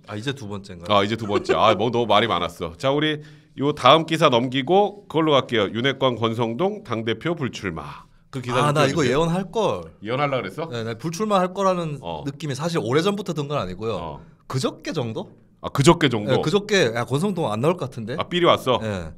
아 이제 두 번째인가요? 아 이제 두 번째. 아 뭐 너무 말이 많았어. 자 우리 요 다음 기사 넘기고 그걸로 갈게요. 윤핵관 권성동 당대표 불출마. 그 기사 아 나 이거 예언할 걸. 예언하려 그랬어? 네, 나 불출마할 거라는 느낌이 사실 오래전부터 든 건 아니고요. 그저께 정도? 아 그저께 정도? 네, 그저께 야 권성동 안 나올 것 같은데? 아 삘이 왔어? 네.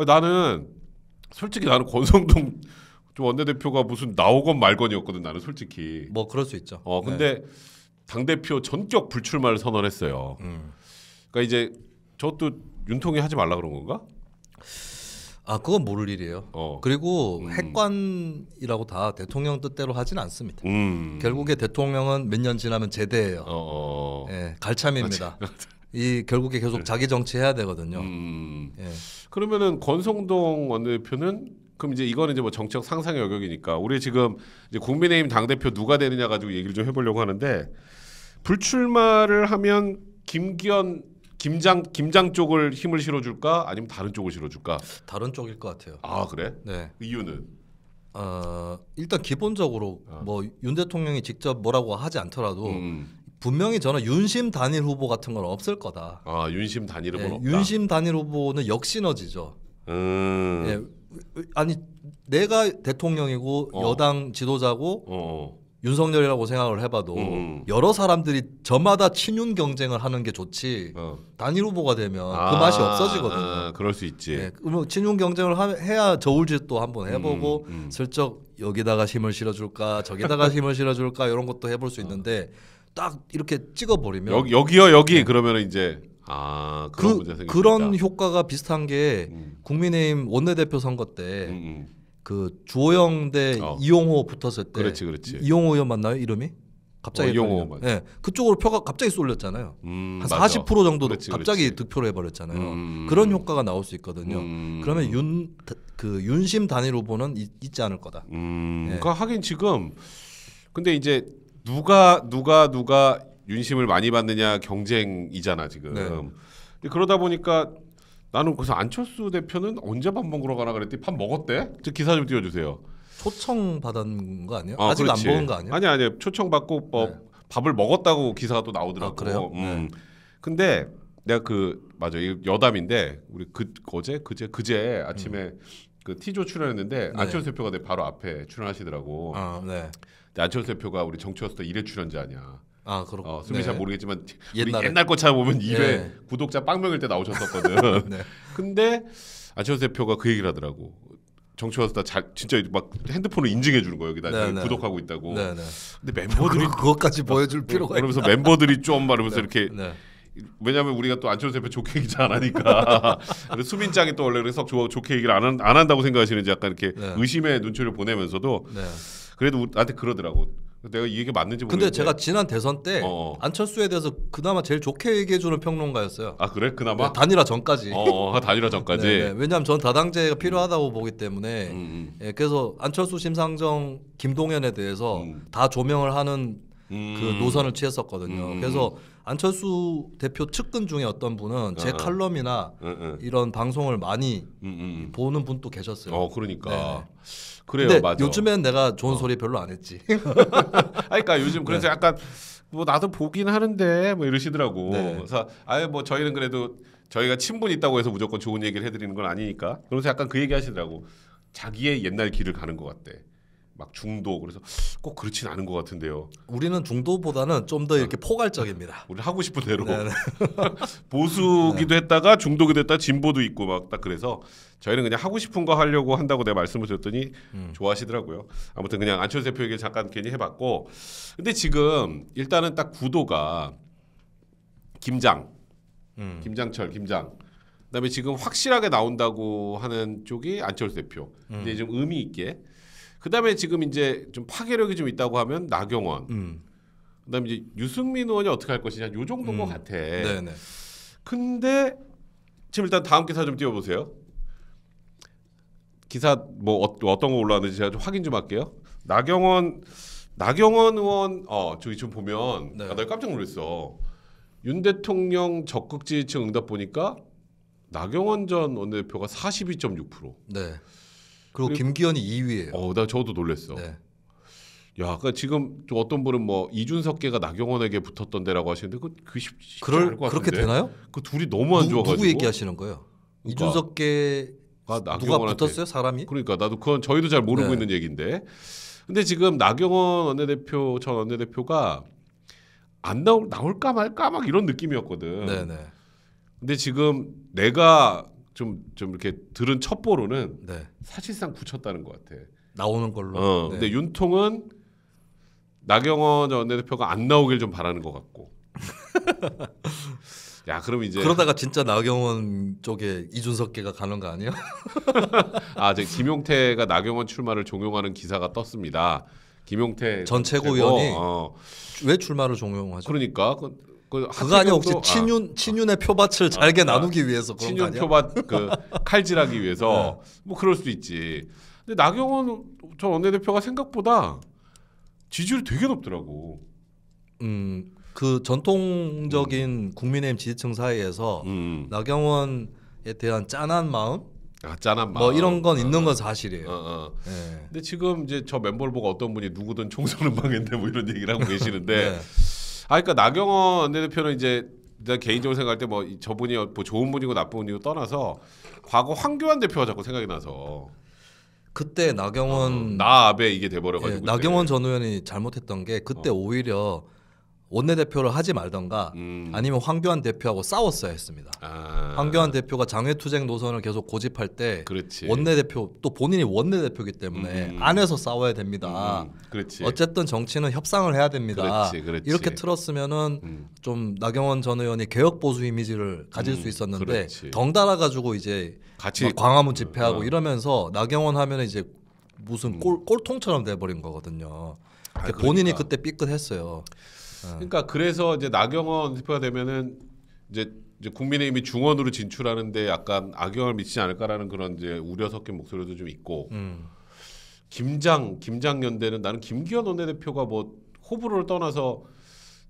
나는 솔직히 나는 권성동 원내대표가 무슨 나오건 말건이었거든 나는 솔직히. 뭐 그럴 수 있죠. 근데 당대표 전격 불출마를 선언했어요. 그러니까 이제 저것도 윤통이 하지 말라 그런 건가? 아 그건 모를 일이에요. 그리고 핵관이라고 다 대통령 뜻대로 하진 않습니다. 결국에 대통령은 몇 년 지나면 제대예요. 예, 갈참입니다. 이 결국에 계속 자기 정치해야 되거든요. 예. 그러면은 권성동 원내대표는 그럼 이제 이거는 이제 뭐 정책 상상의 영역이니까 우리 지금 이제 국민의힘 당 대표 누가 되느냐 가지고 얘기를 좀 해보려고 하는데 불출마를 하면 김장 쪽을 힘을 실어줄까 아니면 다른 쪽을 실어줄까? 다른 쪽일 것 같아요. 아 그래? 네. 이유는? 일단 기본적으로 뭐 윤 대통령이 직접 뭐라고 하지 않더라도 분명히 저는 윤심 단일 후보 같은 건 없을 거다. 아 윤심 단일 후보는 없다. 윤심 단일 후보는 역시너지죠. 예, 아니 내가 대통령이고 여당 지도자고 윤석열이라고 생각을 해봐도 여러 사람들이 저마다 친윤 경쟁을 하는 게 좋지 단일 후보가 되면 그 맛이 없어지거든요. 그럴 수 있지. 예, 그러면 친윤 경쟁을 해야 저울질도 한번 해보고 슬쩍 여기다가 힘을 실어줄까 저기다가 힘을 실어줄까 이런 것도 해볼 수 있는데 딱 이렇게 찍어버리면 여기요 여기 그러면 이제 그런 문제 생깁니다. 그런 효과가 비슷한 게 국민의힘 원내대표 선거 때 그 주호영 대 이용호 붙었을 때 그렇지. 이용호 의원 맞나요 이름이? 갑자기 이용호 맞아. 네, 그쪽으로 표가 갑자기 쏠렸잖아요. 한 40% 정도 갑자기 득표를 해버렸잖아요. 그런 효과가 나올 수 있거든요. 그러면 윤심 단일 후보는 있지 않을 거다. 그러니까 하긴 지금 근데 이제 누가 윤심을 많이 받느냐 경쟁이잖아 지금. 네. 그러다 보니까 나는 그래서 안철수 대표는 언제 밥 먹으러 가나 그랬더니 밥 먹었대? 저 기사 좀 띄워주세요. 초청 받은 거 아니에요? 아직 그렇지. 안 먹은 거 아니에요? 아니 밥을 먹었다고 기사가 또 나오더라고. 그래요? 근데 내가 맞아 여담인데 우리 그제 아침에 그 T조 출연했는데 안철수 대표가 내 바로 앞에 출연하시더라고. 근데 안철수 대표가 우리 정치화수다 1회 출연자 아니야. 그렇고. 수미 잘 모르겠지만 옛날 거 찾아보면 2회 구독자 빵명일 때 나오셨었거든. 근데 안철수 대표가 그 얘기를 하더라고. 정치화수다 진짜 막 핸드폰을 인증해 주는 거예요. 여기다 구독하고 있다고. 근데 멤버들이 그것까지 보여줄 필요가 그러면서 멤버들이 좀 말하면서 이렇게 왜냐하면 우리가 또 안철수 대표 좋게 얘기 잘 안 하니까 수민짱이 또 원래 그래서 좋게 얘기를 안 한다고 생각하시는지 약간 이렇게 의심의 눈초리를 보내면서도 그래도 나한테 그러더라고. 내가 이 얘기 맞는지 모르겠는데. 근데 제가 지난 대선 때 안철수에 대해서 그나마 제일 좋게 얘기해주는 평론가였어요. 아 그래? 그나마? 단일화 전까지. 단일화 전까지. 왜냐하면 전 다당제가 필요하다고 보기 때문에 그래서 안철수 심상정 김동연에 대해서 다 조명을 하는 그 노선을 취했었거든요. 그래서 안철수 대표 측근 중에 어떤 분은 제 칼럼이나 이런 방송을 많이 보는 분도 계셨어요. 그러니까. 그래요, 근데 맞아. 요즘엔 내가 좋은 소리 별로 안 했지. 그러니까 요즘 그래서 약간 뭐 나도 보긴 하는데 뭐 이러시더라고. 그래서 뭐 저희는 그래도 저희가 친분 있다고 해서 무조건 좋은 얘기를 해드리는 건 아니니까. 그러면서 약간 그 얘기 하시더라고. 자기의 옛날 길을 가는 것 같대. 막 중도 그래서 꼭 그렇진 않은 것 같은데요. 우리는 중도보다는 좀 더 이렇게 포괄적입니다. 우리 하고 싶은 대로 보수기도 했다가 중도기도 했다 진보도 있고 막 딱 그래서 저희는 그냥 하고 싶은 거 하려고 한다고 내가 말씀을 드렸더니 좋아하시더라고요. 아무튼 그냥 안철수 대표 얘기 잠깐 괜히 해봤고 근데 지금 일단은 딱 구도가 김장철 그다음에 지금 확실하게 나온다고 하는 쪽이 안철수 대표. 근데 좀 의미 있게. 그다음에 지금 이제 좀 파괴력이 좀 있다고 하면 나경원. 그다음에 이제 유승민 의원이 어떻게 할 것이냐 요 정도인 것 같아. 네네. 근데 지금 일단 다음 기사 좀 띄워보세요. 기사 뭐 어떤 거 올라왔는지 제가 좀 확인 좀 할게요. 나경원 의원 저기 좀 보면 나 깜짝 놀랐어. 윤 대통령 적극 지지층 응답 보니까 나경원 전 원내대표가 42.6%. 네. 그리고 김기현이 2위예요. 저도 놀랐어. 야, 그러니까 지금 좀 어떤 분은 뭐 이준석계가 나경원에게 붙었던데라고 하시는데 그 쉽지 않을 것 그렇게 같은데. 되나요? 그 둘이 너무 안 좋아가지고. 누구 얘기하시는 거예요? 그러니까. 이준석계가 누가 붙었어요? 사람이? 그러니까 나도 그건 저희도 잘 모르고 네. 있는 얘기인데. 근데 지금 나경원 원내대표 전 원내대표가 안 나올까 말까 막 이런 느낌이었거든. 네네. 근데 지금 내가 좀 이렇게 들은 첩보로는 네. 사실상 붙였다는 것 같아. 나오는 걸로. 근데 윤통은 나경원 전 원내대표가 안 나오길 좀 바라는 것 같고. 야, 그럼 이제 그러다가 진짜 나경원 쪽에 이준석계가 가는 거 아니에요? 저 김용태가 나경원 출마를 종용하는 기사가 떴습니다. 김용태 전 최고위원이 왜 출마를 종용하죠? 그러니까 그거 아니야 혹시 친윤의 표밭을 잘게 나누기 위해서 그런 거 아니야? 친윤 표밭 칼질하기 위해서 뭐 그럴 수도 있지. 근데 나경원 전 원내대표가 생각보다 지지율이 되게 높더라고. 그 전통적인 국민의힘 지지층 사이에서 나경원에 대한 짠한 마음, 짠한 마음, 뭐 이런 건 있는 건 사실이에요. 네. 근데 지금 이제 저 멤버를 보고 어떤 분이 누구든 총선은 망했네 뭐 이런 얘기를 하고 계시는데, 네. 그러니까 나경원 원내대표는 이제 내가 개인적으로 생각할 때 뭐 저분이 뭐 좋은 분이고 나쁜 분이고 떠나서 과거 황교안 대표가 자꾸 생각이 나서. 그때 나경원 나압에 이게 돼버려가지고 나경원 전 의원이 잘못했던 게 그때 오히려 원내대표를 하지 말던가 아니면 황교안 대표하고 싸웠어야 했습니다. 황교안 대표가 장외투쟁 노선을 계속 고집할 때 그렇지. 원내대표 또 본인이 원내대표이기 때문에 안에서 싸워야 됩니다. 그렇지. 어쨌든 정치는 협상을 해야 됩니다. 그렇지. 이렇게 틀었으면은 좀 나경원 전 의원이 개혁 보수 이미지를 가질 수 있었는데 그렇지. 덩달아 가지고 이제 같이 광화문 집회하고 이러면서 나경원 하면 이제 무슨 꼴통처럼 돼버린 거거든요. 본인이 그때 삐끗했어요. 그러니까 그래서 이제 나경원 대표가 되면은 이제 국민의힘이 중원으로 진출하는데 약간 악영향을 미치지 않을까라는 그런 이제 우려 섞인 목소리도 좀 있고. 김장 연대는 나는 김기현 원내대표가 뭐 호불호를 떠나서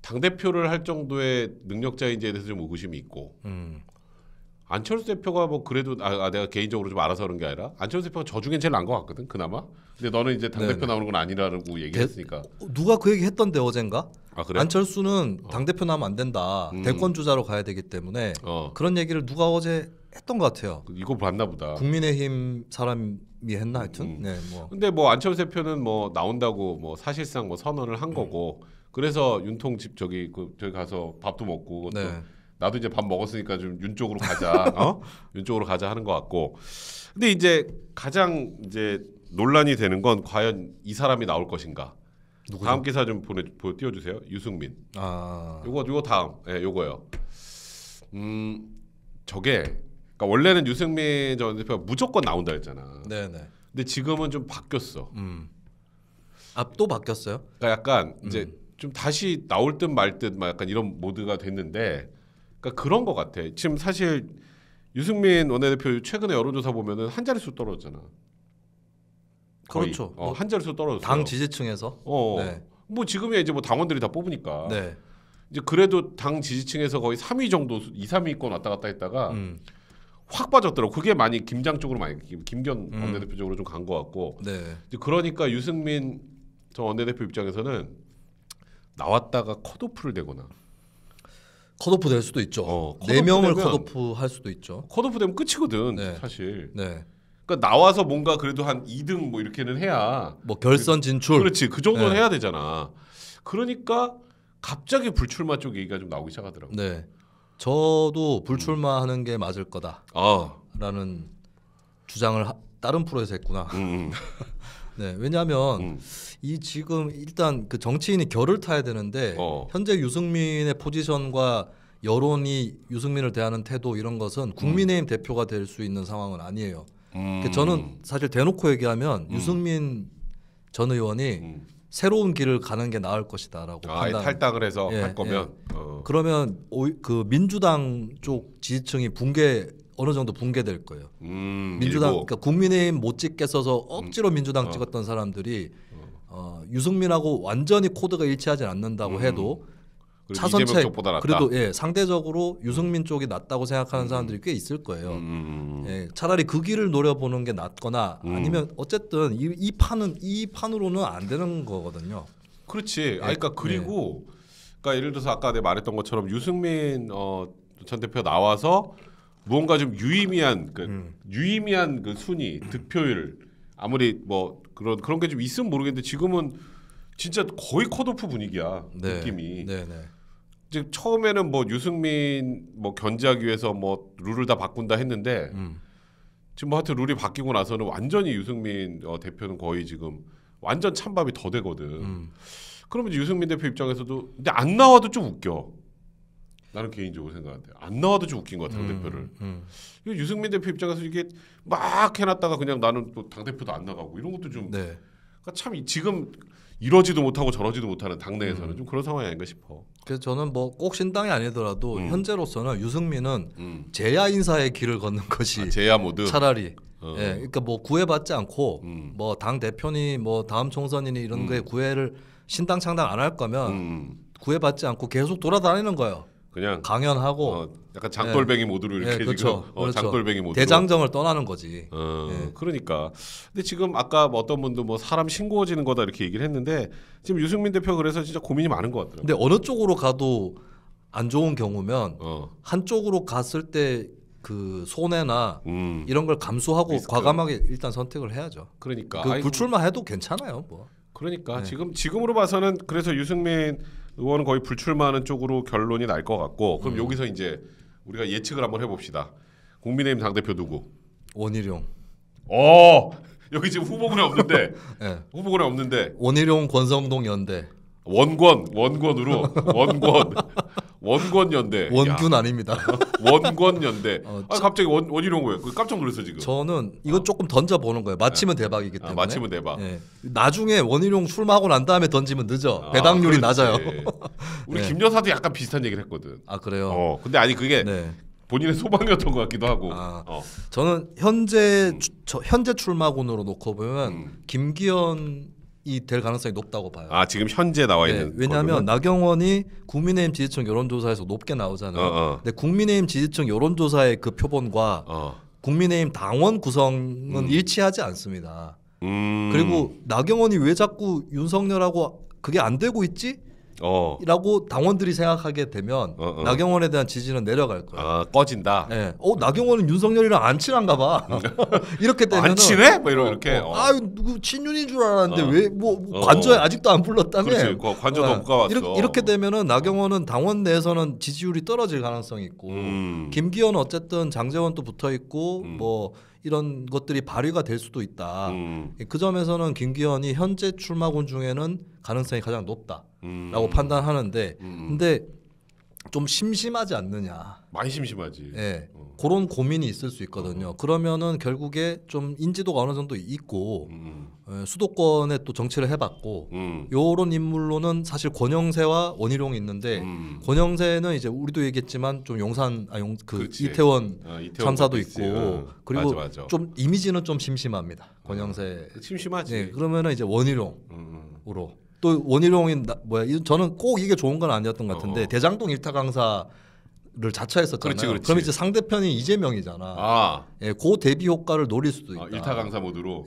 당 대표를 할 정도의 능력자인지에 대해서 좀 의구심이 있고. 안철수 대표가 뭐 그래도 내가 개인적으로 좀 알아서 그런 게 아니라 안철수 대표가 저 중엔 제일 나은 것 같거든 그나마. 근데 너는 이제 당 대표 나오는 건 아니라고 얘기했으니까. 누가 그 얘기 했던데 어젠가? 그래? 안철수는 당 대표 나면 안 된다. 대권 주자로 가야 되기 때문에 그런 얘기를 누가 어제 했던 것 같아요. 이거 봤나 보다. 국민의힘 사람이 했나 하여튼. 네, 뭐. 근데 뭐 안철수 대표는 뭐 나온다고 뭐 사실상 뭐 선언을 한 거고. 그래서 윤통 집 저기 가서 밥도 먹고. 나도 이제 밥 먹었으니까 좀 윤 쪽으로 가자. 윤 쪽으로 가자 하는 것 같고. 근데 이제 가장 이제 논란이 되는 건 과연 이 사람이 나올 것인가. 누구죠? 다음 기사 좀 띄워주세요. 유승민. 요거 다음. 요거요. 저게 그러니까 원래는 유승민 전 대표가 무조건 나온다 했잖아. 네네. 근데 지금은 좀 바뀌었어. 또 바뀌었어요? 그러니까 약간 이제 좀 다시 나올 듯 말 듯 막 약간 이런 모드가 됐는데, 그러니까 그런 것 같아. 지금 사실 유승민 원내대표 최근에 여론조사 보면은 한 자릿수 떨어졌잖아. 거의. 그렇죠. 한 자릿수 떨어졌어. 당 지지층에서. 네. 뭐 지금이야 이제 뭐 당원들이 다 뽑으니까. 네. 이제 그래도 당 지지층에서 거의 3위 정도 2, 3위권 왔다 갔다 했다가 확 빠졌더라고. 그게 많이 김장 쪽으로 많이 김기현 원내대표 쪽으로 좀 간 것 같고. 네. 그러니까 유승민 전 원내대표 입장에서는 나왔다가 컷오프를 되거나. 컷오프 될 수도 있죠. 4명을 컷오프 할 수도 있죠. 컷오프 되면 끝이거든. 사실. 네. 그러니까 나와서 뭔가 그래도 한 2등 뭐 이렇게는 해야 뭐 결선 진출. 그렇지. 그 정도는 해야 되잖아. 그러니까 갑자기 불출마 쪽 얘기가 좀 나오기 시작하더라고요. 네. 저도 불출마하는 게 맞을 거다라는 주장을 다른 프로에서 했구나. 네, 왜냐하면 이 지금 일단 그 정치인이 결을 타야 되는데 현재 유승민의 포지션과 여론이 유승민을 대하는 태도 이런 것은 국민의힘 대표가 될 수 있는 상황은 아니에요. 저는 사실 대놓고 얘기하면 유승민 전 의원이 새로운 길을 가는 게 나을 것이다라고 판단. 탈당을 해서 할 거면. 그러면 그 민주당 쪽 지지층이 어느 정도 붕괴될 거예요. 민주당, 그러니까 국민의힘 못 찍겠어서 억지로 민주당 찍었던 사람들이 유승민하고 완전히 코드가 일치하지 않는다고 해도 차선책 쪽보다 낫다. 그래도 상대적으로 유승민 쪽이 낫다고 생각하는 사람들이 꽤 있을 거예요. 차라리 그 길을 노려보는 게 낫거나 아니면 어쨌든 이 판으로는 안 되는 거거든요. 그렇지. 그리고 그러니까 예를 들어서 아까 내가 말했던 것처럼 유승민 전 대표 나와서 무언가 좀 유의미한 그 순위 득표율 아무리 뭐 그런 게 좀 있으면 모르겠는데 지금은 진짜 거의 컷오프 분위기야. 느낌이. 이제 처음에는 뭐 유승민 뭐 견제하기 위해서 뭐 룰을 다 바꾼다 했는데 지금 뭐 하여튼 룰이 바뀌고 나서는 완전히 유승민 대표는 거의 지금 완전 찬밥이 더 되거든. 그러면 이제 유승민 대표 입장에서도 근데 안 나와도 좀 웃겨. 나는 개인적으로 생각하는데 안 나와도 좀 웃긴 것 같아 당대표를. 유승민 대표 입장에서 이게 막 해놨다가 그냥 나는 또 당대표도 안 나가고 이런 것도 좀 그러니까 참 지금 이러지도 못하고 저러지도 못하는 당내에서는 좀 그런 상황이 아닌가 싶어. 그래서 저는 뭐 꼭 신당이 아니더라도 현재로서는 유승민은 제야 인사의 길을 걷는 것이 제야 모드 차라리 그러니까 뭐 구애받지 않고 뭐 당 대표니 뭐 다음 총선이니 이런 거에 구애를 신당 창당 안 할 거면 구애받지 않고 계속 돌아다니는 거예요. 그냥 강연하고 약간 장돌뱅이 모드로 이렇게 그렇죠. 지금 장돌뱅이 모드로 대장정을 떠나는 거지. 그러니까 근데 지금 아까 뭐 어떤 분도 뭐 사람 싱거워지는 거다 이렇게 얘기를 했는데 지금 유승민 대표 그래서 진짜 고민이 많은 것 같더라고요. 근데 어느 쪽으로 가도 안 좋은 경우면 한쪽으로 갔을 때 그 손해나 이런 걸 감수하고 리스크. 과감하게 일단 선택을 해야죠. 그러니까 불출마해도 괜찮아요. 뭐. 그러니까 지금으로 봐서는 그래서 유승민 의원은 거의 불출마하는 쪽으로 결론이 날 것 같고 그럼 여기서 이제 우리가 예측을 한번 해봅시다. 국민의힘 당대표 누구? 원희룡. 여기 지금 후보군에 없는데 후보군에 없는데 원희룡 권성동 연대. 원권으로 원권 연대. 원균 아닙니다. 원권 연대. 갑자기 원희룡 왜? 깜짝 놀랐어 지금. 저는 이건 조금 던져 보는 거예요. 맞히면 대박이기 때문에. 맞히면 대박. 나중에 원희룡 출마하고 난 다음에 던지면 늦어. 배당률이 낮아요. 우리 김 여사도 약간 비슷한 얘기를 했거든. 아 그래요? 근데 아니 그게 본인의 소망이었던 것 같기도 하고. 저는 현재 출마군으로 놓고 보면 김기현이 될 가능성이 높다고 봐요. 지금 현재 나와 있는. 왜냐하면 나경원이 국민의힘 지지층 여론조사에서 높게 나오잖아요. 근데 국민의힘 지지층 여론조사의 그 표본과 국민의힘 당원 구성은 일치하지 않습니다. 그리고 나경원이 왜 자꾸 윤석열하고 그게 안 되고 있지? 라고 당원들이 생각하게 되면 나경원에 대한 지지는 내려갈 거예요. 꺼진다. 나경원은 윤석열이랑 안 친한가 봐. 이렇게 되면 안 친해? 뭐 이렇게. 누구 친윤인 줄 알았는데 왜 뭐 관저에 아직도 안 불렀다며? 그렇지. 관저도 못 가봤어. 이렇게 되면은 나경원은 당원 내에서는 지지율이 떨어질 가능성이 있고 김기현은 어쨌든 장제원 또 붙어 있고 뭐 이런 것들이 발휘가 될 수도 있다. 그 점에서는 김기현이 현재 출마군 중에는 가능성이 가장 높다라고 판단하는데 근데 좀 심심하지 않느냐. 많이 심심하지. 그런 고민이 있을 수 있거든요. 그러면은 결국에 좀 인지도가 어느 정도 있고 수도권에 또 정치를 해봤고 요런 인물로는 사실 권영세와 원희룡이 있는데 권영세는 이제 우리도 얘기했지만 좀 용산 이태원 참사도 있고 그리고 맞아. 좀 이미지는 좀 심심합니다. 권영세 심심하지. 그러면은 이제 원희룡으로 또 원희룡이 저는 꼭 이게 좋은 건 아니었던 것 같은데 대장동 일타 강사 를 자처했었잖아요. 그렇지. 그럼 이제 상대편이 이재명이잖아. 그 대비 효과를 노릴 수도 있다. 일타 강사 모드로.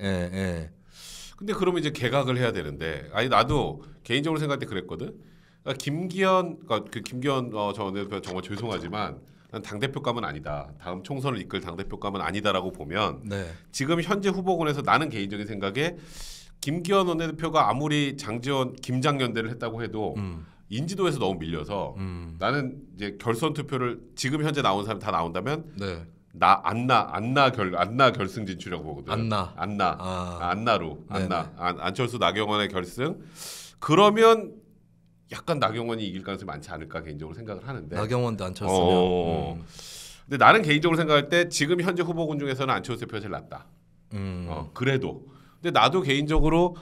근데 그러면 이제 개각을 해야 되는데, 나도 개인적으로 생각할 때 그랬거든. 그러니까 김기현 전 대표 정말 죄송하지만 난 당 대표감은 아니다. 다음 총선을 이끌 당 대표감은 아니다라고 보면 지금 현재 후보군에서 나는 개인적인 생각에 김기현 원내대표가 아무리 장제원 김장연대를 했다고 해도 인지도에서 너무 밀려서 나는 이제 결선 투표를 지금 현재 나온 사람 다 나온다면 안나 결승 진출이라고 보거든. 안나로 안철수 나경원의 결승. 그러면 약간 나경원이 이길 가능성이 많지 않을까 개인적으로 생각을 하는데. 나경원도 안철수면. 근데 나는 개인적으로 생각할 때 지금 현재 후보군 중에서는 안철수 대표가 제일 낫다. 그래도. 근데 나도 개인적으로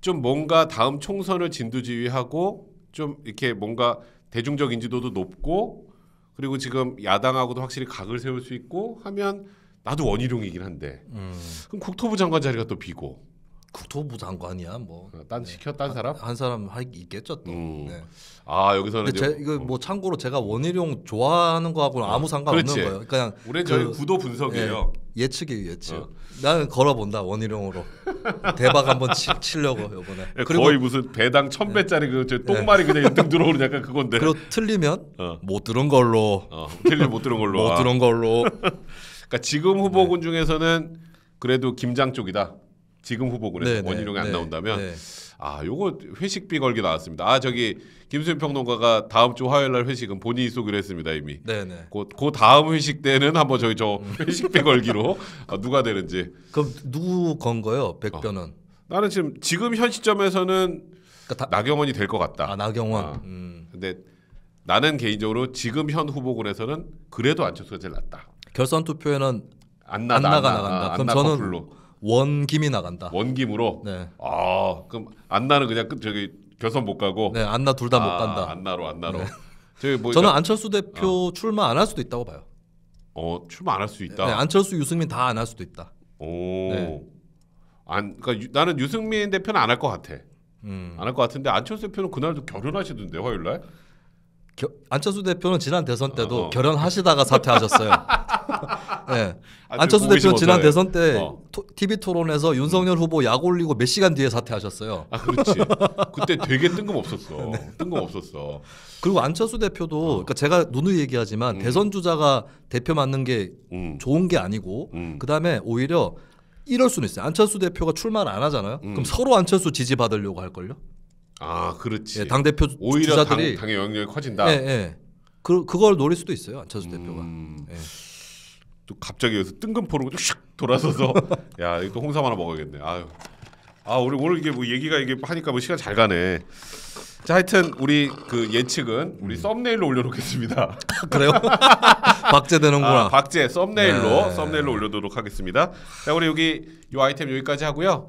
좀 뭔가 다음 총선을 진두지휘하고 좀 이렇게 뭔가 대중적 인지도도 높고 그리고 지금 야당하고도 확실히 각을 세울 수 있고 하면 나도 원희룡이긴 한데 그럼 국토부 장관 자리가 또 비고 국토부 장관이야 뭐. 딴 시켜 딴 사람? 한 사람 있겠죠 또. 네. 아 여기서는 이거 뭐 참고로 제가 원희룡 좋아하는 거하고는 아무 상관없는 그렇지. 거예요. 그냥 우리 저희 구도 분석이에요. 예측이 예측. 나는 걸어본다 원희룡으로. 대박 한번 치려고 이번에. 그리고 거의 무슨 배당 1000배짜리 그 똥말이 그냥 1등 들어오는 약간 그건데. 그리고 틀리면 못 들은 걸로. 틀리면 못 들은 걸로. 못 들은 걸로. 그러니까 지금 후보군 중에서는 그래도 김장 쪽이다. 지금 후보군에서 원희룡이 안 나온다면 요거 회식비 걸기 나왔습니다. 저기 김수현 평론가가 다음 주 화요일 날 회식은 본인이 쏘기로 했습니다 이미. 네네. 그 다음 회식 때는 한번 저희 저 회식비 걸기로 누가 되는지. 그럼 누구 건 거예요? 백변은? 나는 지금 현 시점에서는 그러니까 나경원이 될 것 같다. 나경원. 근데 나는 개인적으로 지금 현 후보군에서는 그래도 안철수가 제일 낫다. 결선 투표에는 안나가 나간다. 그럼 저는 커플로. 원김이 나간다. 원김으로. 네. 그럼 안나는 그냥 저기 결선 못 가고. 네, 안나 둘 다 못 간다. 안나로. 네. 저기 뭐 저는 안철수 대표 출마 안 할 수도 있다고 봐요. 출마 안 할 수 있다. 네, 안철수, 유승민 다 안 할 수도 있다. 네. 그러니까 나는 유승민 대표는 안 할 것 같아. 안 할 것 같은데 안철수 대표는 그날도 결혼하시던데 화요일 날. 안철수 대표는 지난 대선 때도 결혼하시다가 사퇴하셨어요. 네. 안철수 대표는 지난 대선 때 TV 토론에서 윤석열 후보 약 올리고 몇 시간 뒤에 사퇴하셨어요. 그렇지. 그때 되게 뜬금없었어. 뜬금없었어. 그리고 안철수 대표도 그러니까 제가 누누이 얘기하지만 대선 주자가 대표 맡는 게 좋은 게 아니고 그다음에 오히려 이럴 수는 있어요. 안철수 대표가 출마를 안 하잖아요. 그럼 서로 안철수 지지받으려고 할걸요. 그렇지. 당 대표 오히려 주자들이 당의 영향력이 커진다. 그걸 노릴 수도 있어요. 안철수 대표가. 또 갑자기 여기서 뜬금포로 슉 돌아서서 야 이거 또 홍삼 하나 먹어야겠네. 우리 오늘 이게 뭐 얘기가 이게 하니까 뭐 시간 잘 가네. 자 하여튼 우리 그 예측은 우리 썸네일로 올려놓겠습니다. 그래요? 박제되는구나. 박제 썸네일로 올려두도록 하겠습니다. 자 우리 여기 이 아이템 여기까지 하고요.